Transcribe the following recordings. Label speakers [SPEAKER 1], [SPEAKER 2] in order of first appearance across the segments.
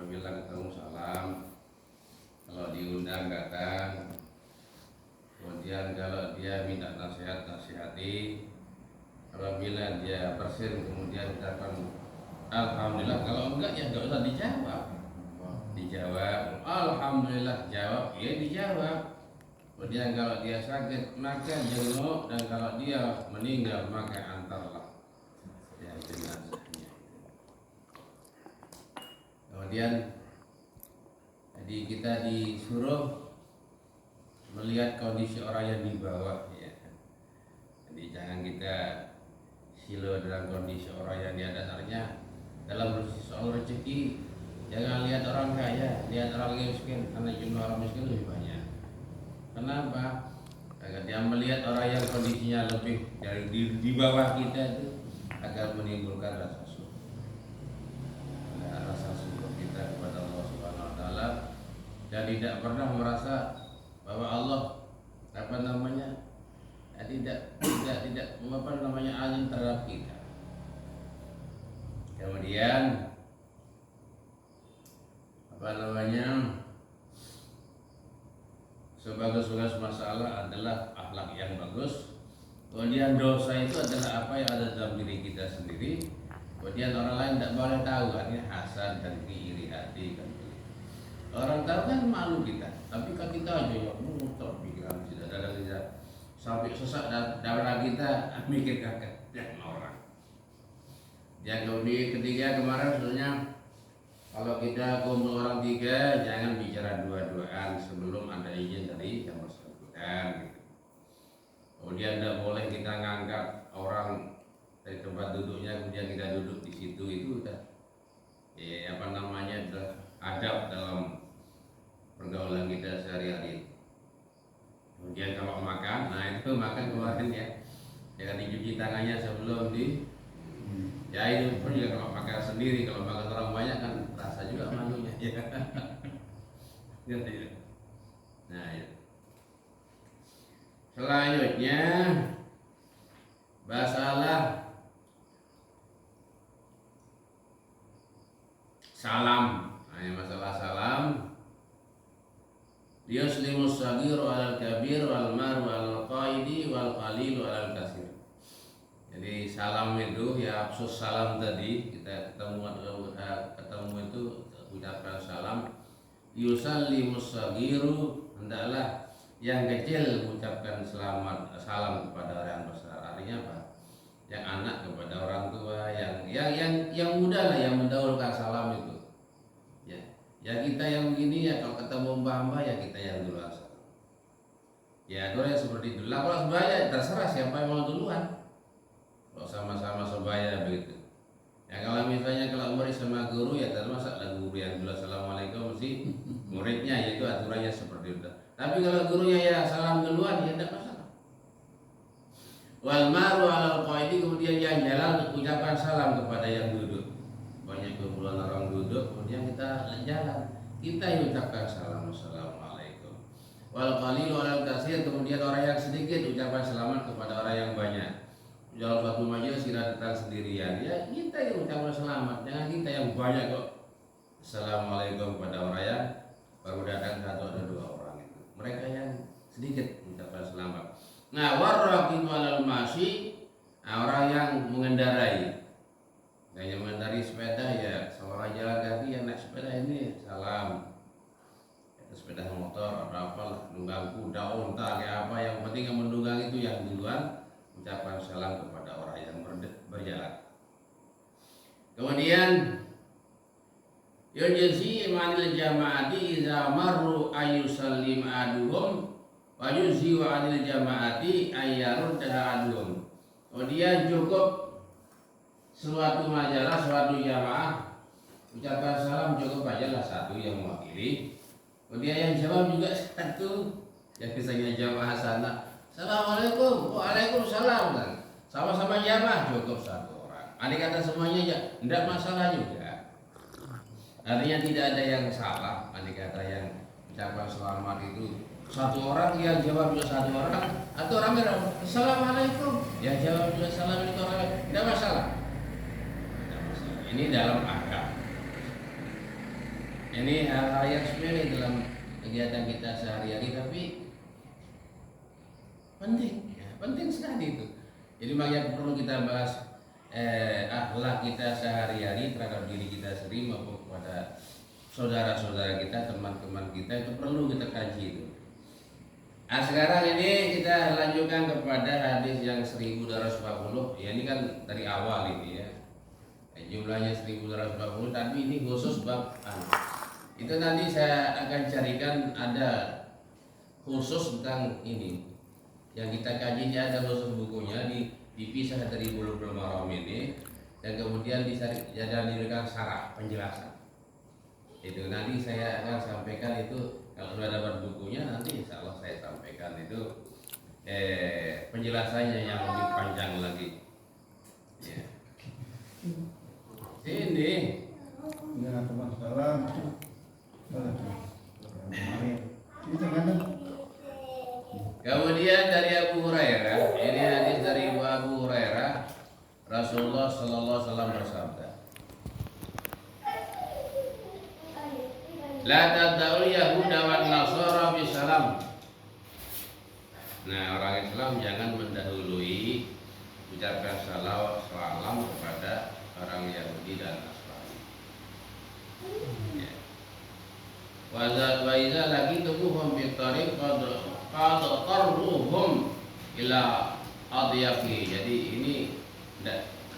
[SPEAKER 1] apabila ketemu salam, kalau diundang datang. Kemudian kalau dia minta nasihat, nasihati. Apabila dia bersin kemudian ucapkan alhamdulillah. Kalau enggak ya enggak usah dijawab. Dijawab alhamdulillah, jawab ya dijawab. Kemudian kalau dia sakit maka jenguk, dan kalau dia meninggal maka antarlah ya jenazahnya. Kemudian jadi kita disuruh melihat kondisi orang yang di bawah ya. Jadi jangan kita silo dalam kondisi orang yang di atas. Artinya dalam soal rezeki jangan lihat orang kaya, lihat orang miskin, karena jumlah orang miskin lebih banyak. Kenapa? Agar dia melihat orang yang kondisinya lebih dari di bawah kita itu agar menimbulkan rasa syukur. Rasa syukur kita kepada Allah Subhanahu wa taala, dan tidak pernah merasa bahwa Allah tidak alim terhadap kita. Kemudian sebagus-bagus masalah adalah akhlak yang bagus. Kemudian dosa itu adalah apa yang ada dalam diri kita sendiri. Kemudian orang lain tidak boleh tahu, artinya hasad dan iri hati kan. Orang tahu kan malu kita, tapi kan kita aja yang terpikiran tidak ada kita sampai sesak darah kita mikir kakek dan orang. Yang ketiga kemarin sebenarnya kalau kita kumpul orang tiga, jangan bicara dua-duaan sebelum ada izin dari yang bersangkutan. Gitu. Kemudian tidak boleh kita ngangkat orang dari tempat duduknya, kemudian kita duduk di situ, itu udah adalah adab dalam pergaulan kita sehari-hari. Kemudian kalau makan, nah itu makan kemarin ya, jangan dicuci tangannya sebelum ya itu pun juga kalau makan sendiri, kalau makan orang banyak kan rasa juga malunya ya. Nah ya. Selanjutnya masalah salam. Nah, masalah salam. Yuslimus sagiru alal kabir wal maru alal qaidi wal qalilu alal kasir. Jadi salam itu ya absus salam tadi kita ketemu itu ucapkan salam. Yusallimus sagiru, hendaklah yang kecil mengucapkan salam kepada orang besar. Artinya apa? Yang anak kepada orang tua, yang muda lah yang mendahulukan salam itu. Ya kita yang begini ya, kalau ketemu mbah-mbah ya kita yang duluan salam. Ya itu seperti itu. Lah kalau sebaya terserah siapa yang mau duluan. Kalau sama-sama sebaya begitu. Ya kalau misalnya kalau murid sama guru ya termasuk lah guru yang dulu assalamualaikum mesti muridnya, yaitu aturannya seperti itu. Tapi kalau gurunya ya salam duluan ya tidak masalah. Wal maru alal qaidi, kemudian yang jalan ucapkan salam kepada yang duduk. Banyak kumpulan orang duduk, kemudian kita jalan, kita yang ucapkan salam assalamualaikum. Wal qalilu alal katsir, kemudian orang yang sedikit ucapkan selamat kepada orang yang banyak. Dalam suatu majelis kita datang sendirian, ya kita yang ucapkan selamat, jangan kita yang banyak kok assalamualaikum kepada orang yang baru datang satu atau dua orang itu. Mereka yang sedikit ucapkan selamat. Nah, warraqibu alal masyi, orang yang mengendarai. Nah, yang mengendarai sepeda ya, seorang jalan kaki yang naik sepeda ini salam. Itu sepeda motor atau apalah, nunggang kuda, unta, kayak apa, yang penting yang menunggang itu yang duluan ucapkan salam kepada orang yang berjalan. Kemudian yujzi manil jamaati idza marru ayusallim aduhum wa yujzi wa anil jamaati ayyaruddaha aduhum. Kemudian cukup suatu majalah, suatu jamaah ucapkan salam cukup aja lah satu yang mewakili. Kemudian yang jawab juga satu, yang misalnya jamaah sana assalamualaikum, waalaikumsalam kan, sama-sama jamaah cukup satu orang. Andai kata semuanya ya tidak masalah juga. Artinya tidak ada yang salah. Andai kata yang ucapan selamat itu satu orang, yang jawab juga satu orang, atau ramai assalamualaikum, yang jawab juga salam itu orang, tidak masalah. Ini dalam akad. Ini hal-hal yang sepele dalam kegiatan kita sehari-hari, tapi penting, ya, penting sekali itu. Jadi makanya perlu kita bahas akhlak kita sehari-hari terhadap diri kita sendiri maupun kepada saudara-saudara kita, teman-teman kita, itu perlu kita kaji itu. Nah, sekarang ini kita lanjutkan kepada hadis yang 1240. Ya, ini kan dari awal ini ya. Jumlahnya 1240, tapi ini khusus bab itu nanti saya akan carikan ada khusus tentang ini. Yang kita kaji ada khusus bukunya dipisah dari Bulughul Maram ini, dan kemudian diberikan syarah penjelasan. Itu nanti saya akan sampaikan itu kalau sudah dapat bukunya, nanti insya Allah saya sampaikan itu penjelasannya yang lebih panjang lagi. Ya. Ini.
[SPEAKER 2] Ya, teman salam.
[SPEAKER 1] Kemudian dari Abu Hurairah, ini hadis dari Abu Hurairah, Rasulullah Sallallahu Alaihi Wasallam bersabda, La tad'ul Yahuda wan Nasara bisalam. Nah, orang Islam jangan mendahului ucapkan salam kepada orang Yahudi dan Nasrani. Ya. Wa iza lagi tubuhum bi tariq qad qarruhum ila adyafi. Jadi ini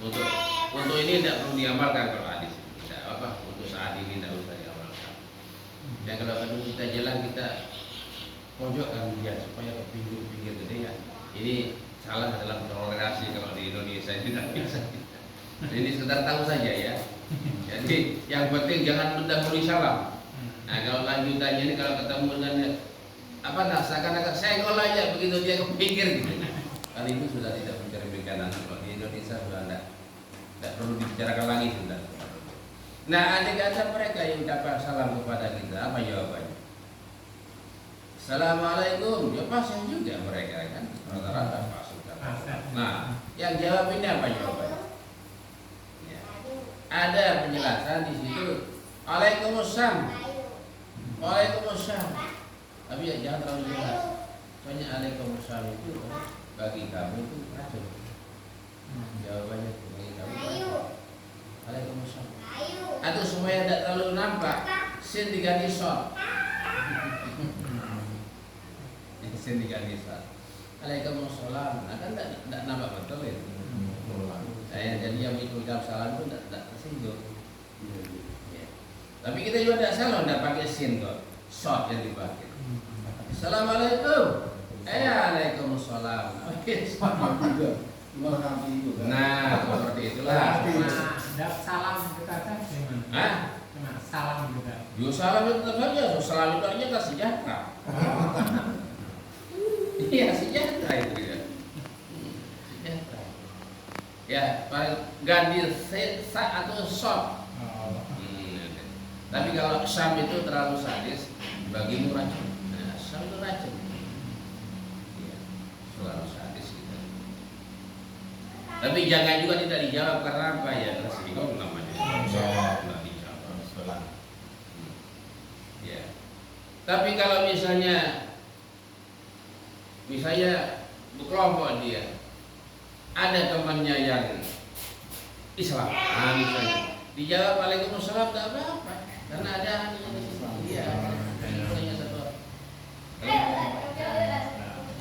[SPEAKER 1] untuk ini tidak perlu diamalkan kalau hadis. Tidak apa untuk saat ini tidak usah diamalkan. Dan kalau kedua kita jalan kita pojokkan dia supaya ke pinggir-pinggir gede ya. Ini salah dalam toleransi kalau di Indonesia tidak bisa. Ini sekedar tahu saja ya. Jadi yang penting jangan mendahului salam. Nah, kalau lanjutannya ini kalau ketemu dengan seakan-akan senggol aja begitu dia ke pinggir gitu. Kan itu sudah tidak mencerminkan anak. Kalau di Indonesia sudah tidak perlu dibicarakan lagi sudah. Nah, andai kata mereka yang ucapkan salam kepada kita, apa jawabannya? Assalamualaikum, ya pasang juga mereka kan, rata-rata pasang. Nah, yang jawab ini apa jawabannya? Ya. Ada penjelasan di situ. Waalaikumsalam. Waalaikumsalam. Tapi ya jangan terlalu jelas. Soalnya Waalaikumsalam itu bagi kamu itu racun. Jawabannya bagi kamu racun. Waalaikumsalam. Atau supaya tidak terlalu nampak, sin diganti shot. Sin diganti shot. Waalaikumsalam. Nah kan tidak nampak betul itu. Jadi yang mengucap salam itu tidak tersinggung. Ya. Tapi kita juga tidak salah, tidak pakai sin kok, shot yang dipakai. Assalamualaikum. Waalaikumsalam. Nah, seperti itulah.
[SPEAKER 3] Nah, salam juga kan gimana? Cuma salam juga.
[SPEAKER 1] Yo salam itu tetap saja, salam itu artinya kan sejahtera. Iya sejahtera itu ya. Sejahtera. Ya, ganti sa atau shot. Tapi kalau Sam itu terlalu sadis, bagimu racun. Nah, Sam itu racun. Ya, terlalu sadis gitu. Tapi jangan juga tidak dijawab karena apa ya? Tersinggung namanya. Tidak dijawab. Ya. Tapi kalau misalnya berkelompok dia, ada temannya yang Islam, misalnya dijawab Waalaikumsalam tidak apa-apa. Karena ada iya, hanya satu orang.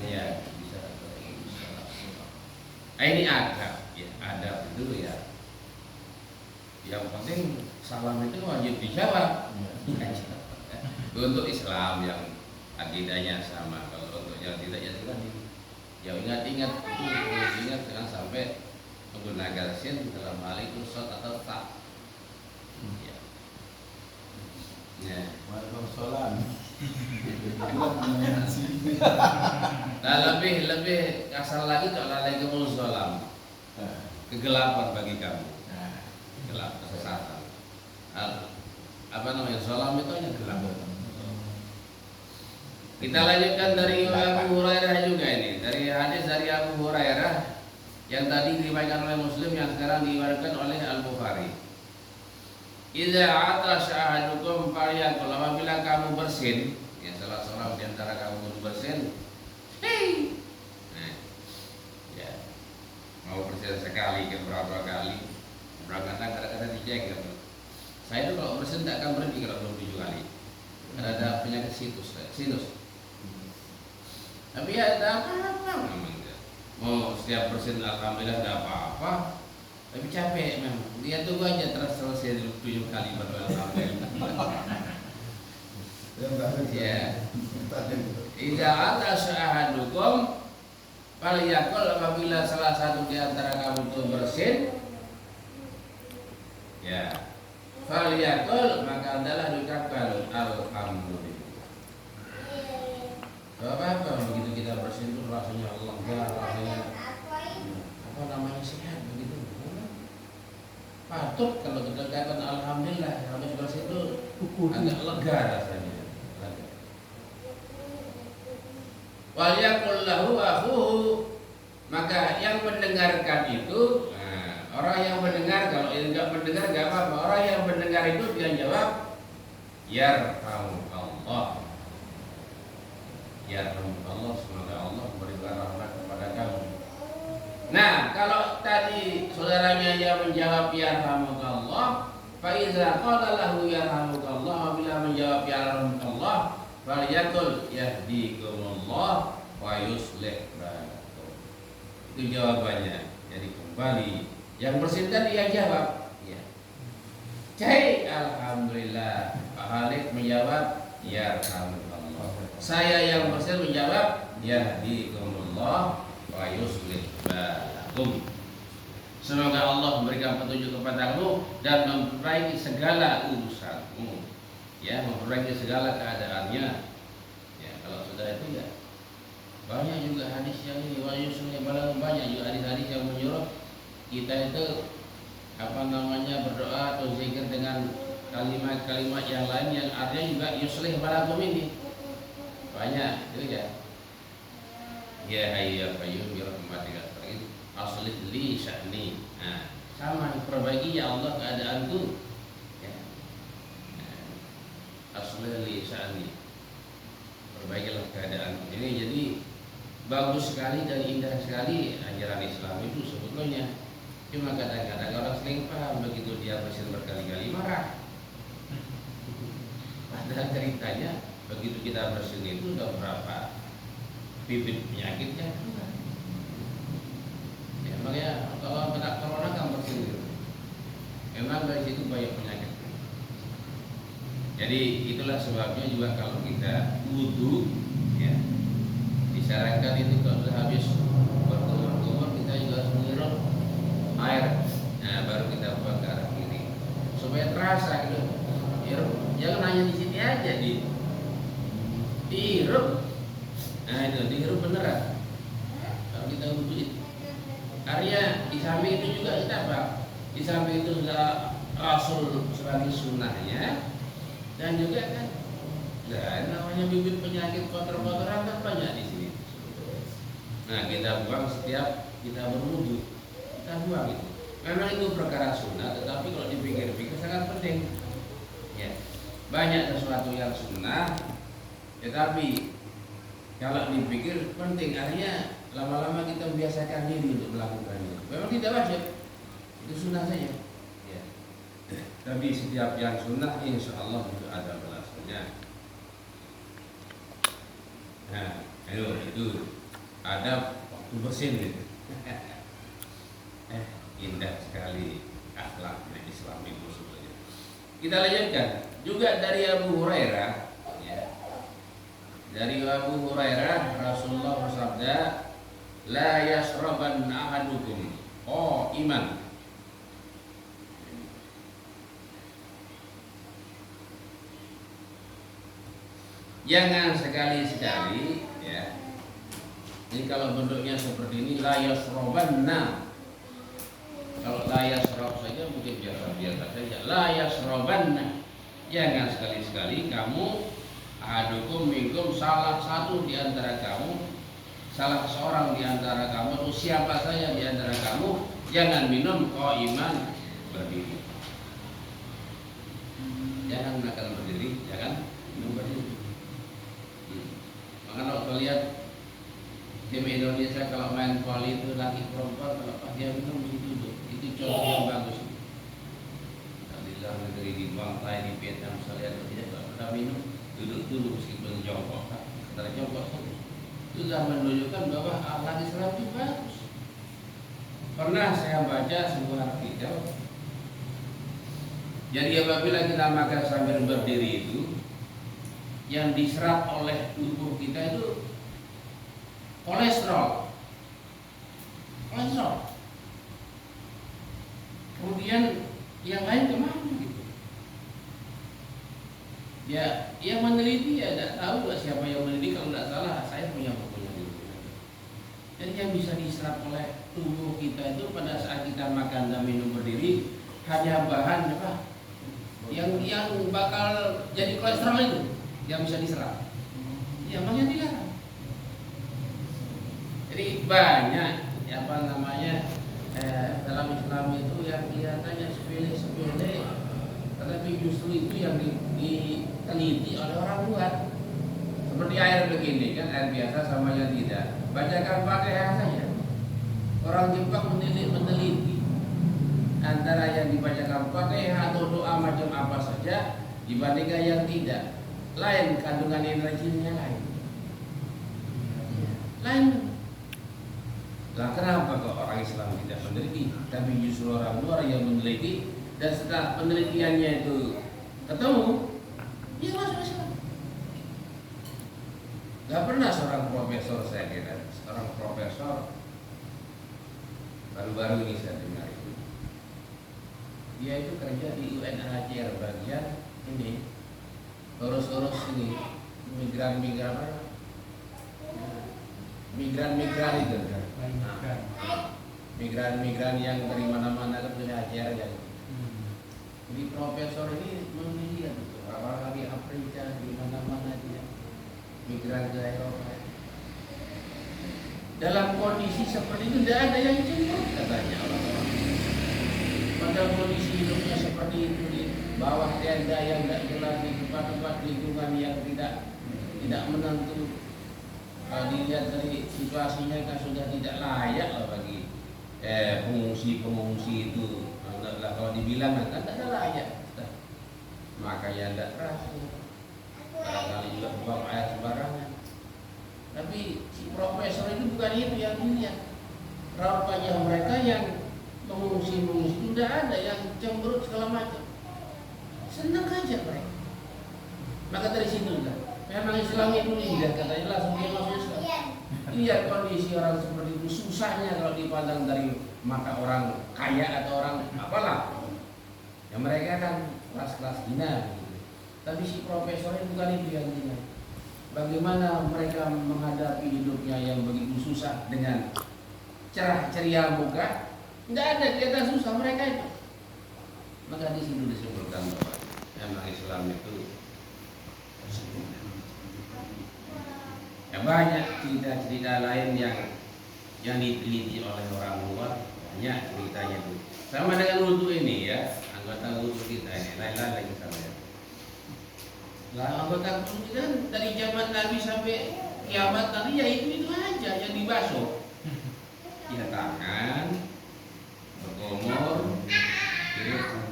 [SPEAKER 1] Iya, bisa ini adab, ya adab itu ya. Yang penting salam itu wajib dijawab. Untuk Islam yang akidahnya sama, kalau untuk yang tidak ya sudah ya ingat jangan sampai menggunakan sin dalam hal itu shot atau tak. Ya. Ya.
[SPEAKER 2] Waalaikumsalam.
[SPEAKER 1] Nah lebih kasar lagi kalau Waalaikumsalam, kegelapan bagi kamu, gelap kesesatan. Apa namanya salam itu hanya gelap. Kita lanjutkan dari Abu Hurairah juga ini, dari hadis dari Abu Hurairah yang tadi diriwayatkan oleh Muslim, yang sekarang diriwayatkan oleh Al Bukhari. Idza atasha ahadukum faliyakul apabila kamu bersin, ya salah seorang di antara kamu bersin, hei, nah, ya mau bersin sekali ke berapa kali, kadang-kadang kadang-kadang dicek gitu. Saya itu kalau bersin tidak akan berhenti kalau belum 7 kali. Ada penyakit sinus. Tapi ya ada apa-apa memang. Mau setiap bersin alhamdulillah tidak apa-apa. Tapi capek memang. Dia tunggu aja terus selesai 7 kali baru alhamdulillah. Ya. Idza atasya ahadukum falyaqul apabila salah satu di antara kamu itu bersin, ya. Falyaqul maka adalah diucapkan alhamdulillah. Apa begitu kita bersin itu rasanya lega, rasanya apa namanya sehat begitu. Patut kalau kita katakan alhamdulillah habis bersin itu agak lega rasanya. Walyaqul lahu akhuhu maka yang mendengarkan itu orang yang mendengar kalau enggak mendengar enggak apa-apa. Orang yang mendengar itu dia jawab yarhamukallah. Yarhamukallah, semoga Allah memberikan rahmat kepada kamu. Nah, kalau tadi saudaranya yang menjawab yarhamukallah, fa iza qala lahu yarhamukallah, apabila menjawab yarhamukallah, falyaqul yahdikumullah wa yuslih balakum. Itu jawabannya. Jadi kembali yang bersin tadi yang jawab, ya. Cai alhamdulillah. Pak Halik menjawab yarhamukallah. Saya yang bersin menjawab yahdikumullah wa yuslih balakum. Semoga Allah memberikan petunjuk kepadamu dan memperbaiki segala urusanmu. Ya, memperbaiki segala keadaannya. Ya, kalau sudah itu ya. Banyak juga hadis yang ini wa yuslih balakum, banyak juga hadis-hadis yang menyuruh kita itu berdoa atau zikir dengan kalimat-kalimat yang lain yang artinya juga yuslih balakum ini. Banyak itu ya. Ya hayyu ya qayyum bi rahmatika astaghfir aslih li sya'ni. Nah, sama diperbaiki ya Allah keadaanku. Ya. Aslih li sya'ni. Perbaikilah keadaanku. Ini jadi bagus sekali dan indah sekali ajaran Islam itu sebetulnya. Cuma kadang-kadang orang sering paham begitu dia bersin berkali-kali marah. Padahal ceritanya begitu kita bersin itu udah berapa bibit penyakitnya. Ya, makanya kalau kena corona kan bersin gitu. Memang dari situ banyak penyakit. Jadi itulah sebabnya juga kalau kita wudu, ya, disarankan itu kalau sudah habis berkumur-kumur kita juga harus menghirup air. Nah, baru kita buang ke arah kiri supaya terasa gitu. Hirup, jangan hanya di sini aja dihirup. Nah itu dihirup beneran. Kalau kita wudu itu, artinya di samping itu juga kita apa? Di samping itu sudah Rasul sebagai sunnahnya, dan juga kan, dan namanya bibit penyakit kotor-kotoran kan banyak di sini. Nah kita buang setiap kita berwudu, kita buang itu. Memang itu perkara sunnah, tetapi kalau dipikir-pikir sangat penting. Ya, banyak sesuatu yang sunnah. Tetapi kalau dipikir penting, artinya lama-lama kita biasakan diri untuk melakukannya. Memang tidak wajib, itu sunnah saja. Ya. Tapi setiap yang sunnah insya Allah itu ada balasannya. Nah, ayo itu ada waktu bersin gitu. Indah sekali akhlaknya Islam itu sebenarnya. Kita lanjutkan juga dari Abu Hurairah. Dari Abu Hurairah Rasulullah bersabda, la yashraban ahadukum iman. Jangan sekali-sekali ya. Ini kalau bentuknya seperti ini la yashrabanna. Kalau la yashrab saja mungkin biasa-biasa saja. La yashrabanna. Jangan sekali-sekali kamu ahadukum minkum salah satu di antara kamu, salah seorang di antara kamu atau siapa saja di antara kamu jangan minum iman berdiri. Jangan makan berdiri. ya kan? Minum berdiri. Maka kalau lihat tim Indonesia kalau main voli itu laki perempuan kalau pas dia minum mesti duduk. Itu contoh yang bagus. Di luar negeri di Bangladesh di Vietnam saya lihat dia kalau kita minum duduk dulu meskipun jongkok. Setelah jongkok itu sudah menunjukkan bahwa akhlak Islam itu bagus. Pernah saya baca sebuah artikel. Jadi apabila kita makan sambil berdiri itu, yang diserap oleh tubuh kita itu kolesterol. Kemudian yang lain kemana gitu? Ya, yang meneliti ya tidak tahu lah siapa yang meneliti. Kalau tidak salah saya punya bukunya dulu. Dan yang bisa diserap oleh tubuh kita itu pada saat kita makan dan minum berdiri hanya bahan apa? Yang bakal jadi kolesterol itu yang bisa diserap. Ya makanya dilarang. Jadi banyak apa namanya dalam Islam itu yang kelihatannya sepele, tetapi justru itu yang diteliti oleh orang luar. Seperti air begini kan, air biasa sama yang tidak. Bacakan Fatihah saja. Orang Jepang meneliti antara yang dibacakan Fatihah atau doa macam apa saja dibandingkan yang tidak. Lain kandungan energinya lain. Lah kenapa kok orang Islam tidak meneliti, tapi justru orang luar yang meneliti, dan setelah penelitiannya itu ketemu, ya masuk Islam. Gak pernah seorang profesor, saya kira seorang profesor baru-baru ini saya dengar itu, dia itu kerja di UNHCR bagian ini, urus ini migran apa? Migran itu kan. Migran yang dari mana-mana ke UNHCR ya. Jadi profesor ini melihat orang dari Afrika di mana-mana dia migran ke Eropa. Dalam kondisi seperti itu tidak ada yang cemburu katanya orang-orang. Pada kondisi hidupnya seperti itu di bawah tenda yang tidak jelas, di tempat-tempat lingkungan yang tidak menentu. Kalau dilihat dari situasinya kan sudah tidak layak lah bagi pengungsi itu. Nah, kalau dibilang kan tidak layak. Makanya tidak keras. Barangkali juga buang air sembarangan. Tapi si profesor itu bukan itu yang dilihat. Raut wajah mereka yang mengungsi itu tidak ada yang cemberut segala macam. Senang aja mereka. Maka dari situ kan, memang Islam itu indah katanya langsung dia masuk Islam. Lihat kondisi orang seperti itu, susahnya kalau dipandang dari mata orang kaya atau orang apalah. Ya mereka kan kelas-kelas hina gitu. Tapi si profesor itu bukan itu yang hina. Bagaimana mereka menghadapi hidupnya yang begitu susah dengan cerah ceria muka, tidak ada kelihatan susah mereka itu. Maka di situ disebutkan bahwa memang Islam itu ya banyak cerita-cerita lain yang diteliti oleh orang luar, banyak ceritanya itu. Sama dengan wudhu ini ya, anggota wudhu kita ini lain-lain lagi sama ya. Lah anggota wudhu kita kan dari zaman Nabi sampai kiamat nanti ya itu aja yang dibasuh. Ya tangan, berkumur,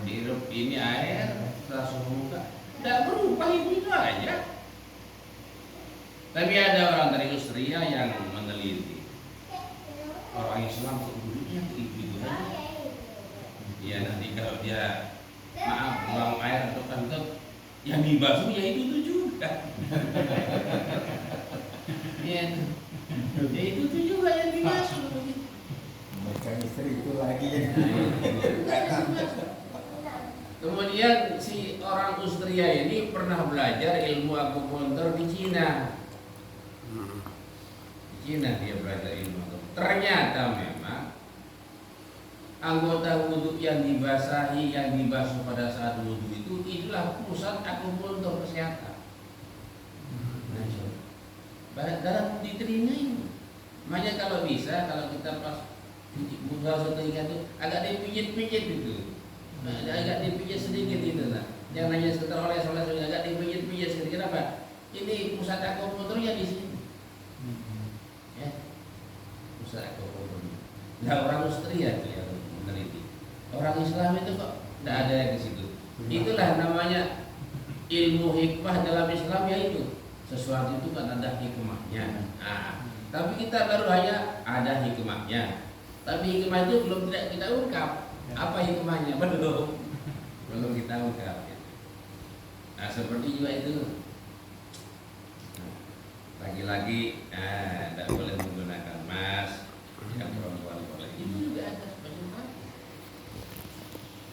[SPEAKER 1] hirup ini air, langsung muka. Tidak berubah itu aja. Tapi ada orang dari Austria yang meneliti orang Islam kok duduknya itu aja. Ya nanti kalau dia maaf buang air atau kantong yang dibasuh ya itu juga. Ya itu juga yang dibasuh.
[SPEAKER 2] Bukan istri itu lagi yang
[SPEAKER 1] Kemudian si orang Austria ini pernah belajar ilmu akupunktur di Cina. Di Cina dia belajar ilmu akupunktur. Ternyata memang anggota wudhu yang dibasahi, yang dibasuh pada saat wudhu itu itulah pusat akupunktur kesehatan. Dalam di telinga ini. Makanya kalau bisa, kalau kita pas buka telinga itu agak dipijit-pijit gitu. Agak dipijit sedikit itu nah. Yang nanya sekitar oleh agak dipijit Nah, orang Austria tuh yang meneliti. Orang Islam itu kok tidak ada yang di situ. Itulah namanya ilmu hikmah dalam Islam, yaitu sesuatu itu kan ada hikmahnya. Nah, tapi kita baru hanya ada hikmahnya. Tapi hikmah itu belum tidak kita ungkap. Apa hikmahnya? Belum kita ungkap. Nah, seperti juga itu. Lagi-lagi, tidak boleh menggunakan emas. Yang perempuan boleh. Itu juga ada sebagian.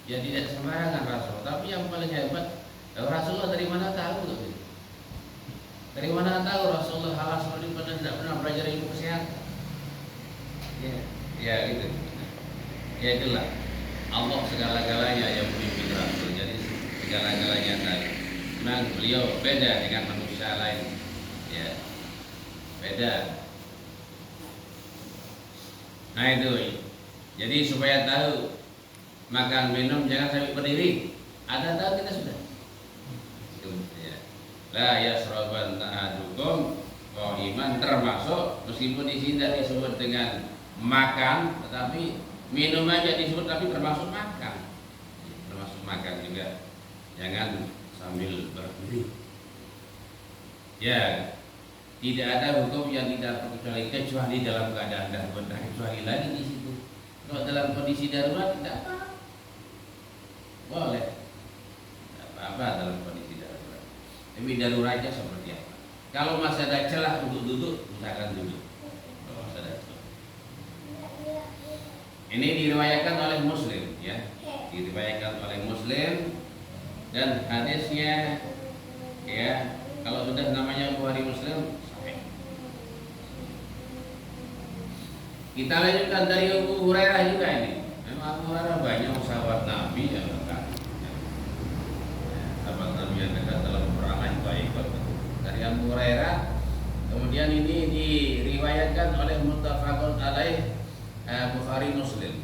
[SPEAKER 1] Ya tidak sembarangan Rasul. Tapi yang paling hebat, Rasulullah dari mana tahu? Dari mana tahu Rasulullah hal seperti itu tidak pernah belajar ilmu kesehatan? Ya gitu. Ya itulah Allah segala-galanya yang memimpin Rasul. Jadi segala-galanya tadi. Memang beliau beda dengan manusia lain. Ya, beda. Nah itu. Jadi supaya tahu makan minum jangan sampai berdiri. Ada tahu kita sudah. Ya. La yasraban ahadukum qa'iman, termasuk meskipun di sini tidak disebut dengan makan, tetapi minum aja disebut, tapi termasuk makan. Termasuk makan juga. Jangan sambil berdiri. Ya, tidak ada hukum yang tidak kecuali dalam keadaan darurat, kecuali lagi di situ. Kalau dalam kondisi darurat tidak apa, boleh, tidak apa-apa dalam kondisi darurat. Tapi daruratnya seperti apa? Kalau masih ada celah untuk duduk, misalkan duduk. Kalau masih ada celah. Ini diriwayatkan oleh Muslim, ya, diriwayatkan oleh Muslim, dan hadisnya, ya, kalau sudah namanya Bukhari Muslim, sahih. Kita lanjutkan dari Abu Hurairah juga ini. Memang Abu Hurairah banyak sahabat Nabi yang dekat. Sahabat Nabi yang dekat dalam peperangan juga ikut. Dari Abu Hurairah. Kemudian ini diriwayatkan oleh muttafaqun alaih Bukhari Muslim.